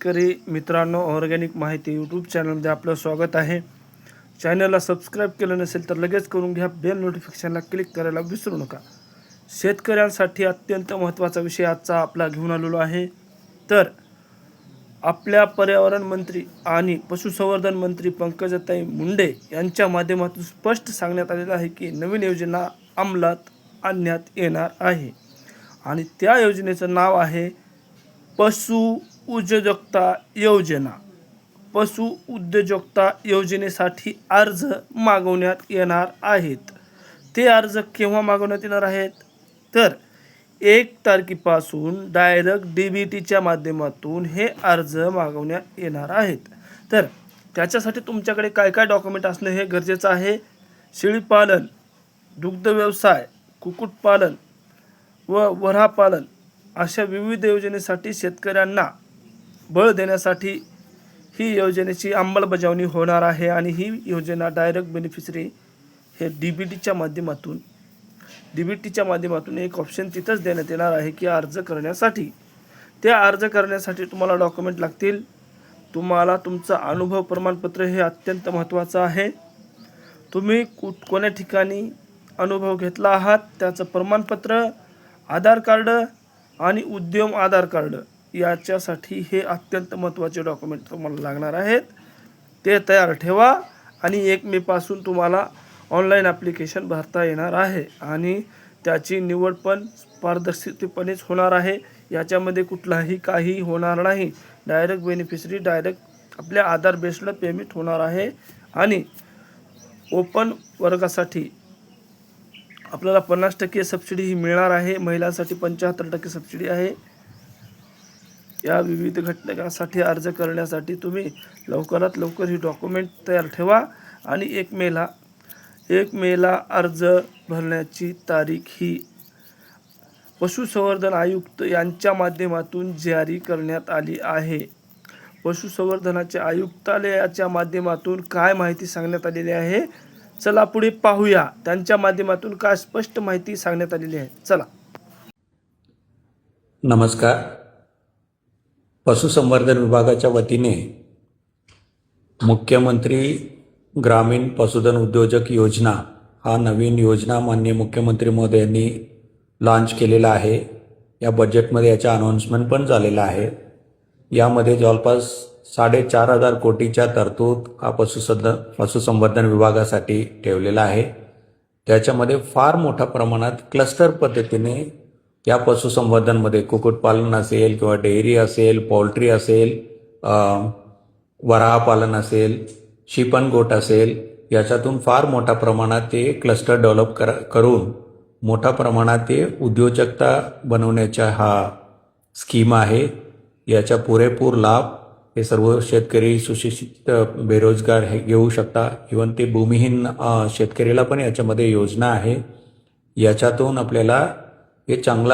शेतकरी मित्रांनो, ऑर्गॅनिक माहिती यूट्यूब चॅनलमध्ये आपलं स्वागत आहे। चॅनलला सबस्क्राईब केलं नसेल तर लगेच करून घ्या, बेल नोटिफिकेशनला क्लिक करायला विसरू नका। शेतकऱ्यांसाठी अत्यंत महत्त्वाचा विषय आजचा आपला घेऊन आलेलो आहे। तर आपल्या पर्यावरण मंत्री आणि पशुसंवर्धन मंत्री पंकजाताई मुंडे यांच्या माध्यमातून स्पष्ट सांगण्यात आलेलं आहे की नवीन योजना अंमलात आणण्यात येणार आहे आणि त्या योजनेचं नाव आहे पशु उद्योजकता योजना। पशु उद्योजकता योजनेसाठी अर्ज मागवण्यात येणार आहेत। ते अर्ज केव्हा मागवण्यात येणार आहेत तर 1 तारखेपासून डायरेक्ट DBTच्या माध्यमातून हे अर्ज मागवण्यात येणार आहेत। तर त्याच्यासाठी तुमच्याकडे काय काय डॉक्युमेंट असणं हे गरजेचं आहे। शेळीपालन, दुग्ध व्यवसाय, कुक्कुटपालन व वऱ्हापालन अशा विविध योजनेसाठी शेतकऱ्यांना बळ देण्यासाठी ही योजनेची अंमलबजावणी होणार आहे आणि ही योजना डायरेक्ट बेनिफिशरी हे DBTच्या माध्यमातून एक ऑप्शन तिथंच देण्यात येणार आहे की अर्ज करण्यासाठी। त्या अर्ज करण्यासाठी तुम्हाला डॉक्युमेंट लागतील। तुम्हाला तुमचं अनुभव प्रमाणपत्र हे अत्यंत महत्त्वाचं आहे। तुम्ही कोण्या ठिकाणी अनुभव घेतला आहात त्याचं प्रमाणपत्र, आधार कार्ड आणि उद्यम आधार कार्ड याच्यासाठी हे अत्यंत महत्त्वाचे डॉक्युमेंट तुम्हाला लागणार आहेत। ते तयार ठेवा आणि 1 मे पासून तुम्हाला ऑनलाईन ॲप्लिकेशन भरता येणार आहे आणि त्याची निवड पण पारदर्शकपणेच होणार आहे। याच्यामध्ये कुठलाही काही होणार नाही। डायरेक्ट बेनिफिशरी डायरेक्ट आपल्या आधार बेस्डला पेमेंट होणार आहे आणि ओपन वर्गासाठी आपल्याला 50% सबसिडी ही मिळणार आहे। महिलांसाठी 75% सबसिडी आहे। या विविध घटकांसाठी अर्ज करण्यासाठी तुम्ही लवकरात लवकर ही डॉक्युमेंट तयार ठेवा आणि 1 मेला अर्ज भरण्याची तारीख ही पशुसंवर्धन आयुक्त यांच्या माध्यमातून जारी करण्यात आली आहे। पशुसंवर्धनाच्या आयुक्तालयाच्या माध्यमातून काय माहिती सांगण्यात आलेली आहे चला पुढे पाहूया। त्यांच्या माध्यमातून काय स्पष्ट माहिती सांगण्यात आलेली आहे चला। नमस्कार। पशुसंवर्धन विभागाच्या वतीने मुख्यमंत्री ग्रामीण पशुधन उद्योजक योजना हा नवीन योजना माननीय मुख्यमंत्री महोदय यांनी लॉन्च केलेला आहे। या बजेटमध्ये याचा अनाउन्समेंट पण झालेला आहे। यामध्ये जवळपास 4,500 कोटीच्या तरतूद हा पशुसंवर्धन विभागासाठी ठेवलेला आहे। त्याच्यामध्ये फार मोठ्या प्रमाणात क्लस्टर पद्धतीने या पशुसंवर्धनमध्ये कुक्कुटपालन असेल किंवा डेअरी असेल, पोल्ट्री असेल, वऱ्हापालन असेल, शीप अँड गोट असेल, याच्यातून फार मोठ्या प्रमाणात ते क्लस्टर डेव्हलप करून मोठ्या प्रमाणात ते उद्योजकता बनवण्याचा हा स्कीम आहे। याचा पुरेपूर लाभ हे सर्व शेतकरी, सुशिक्षित, बेरोजगार हे घेऊ शकता। इव्हन ते भूमिहीन शेतकरीला पण याच्यामध्ये योजना आहे। याच्यातून आपल्याला हे चांगला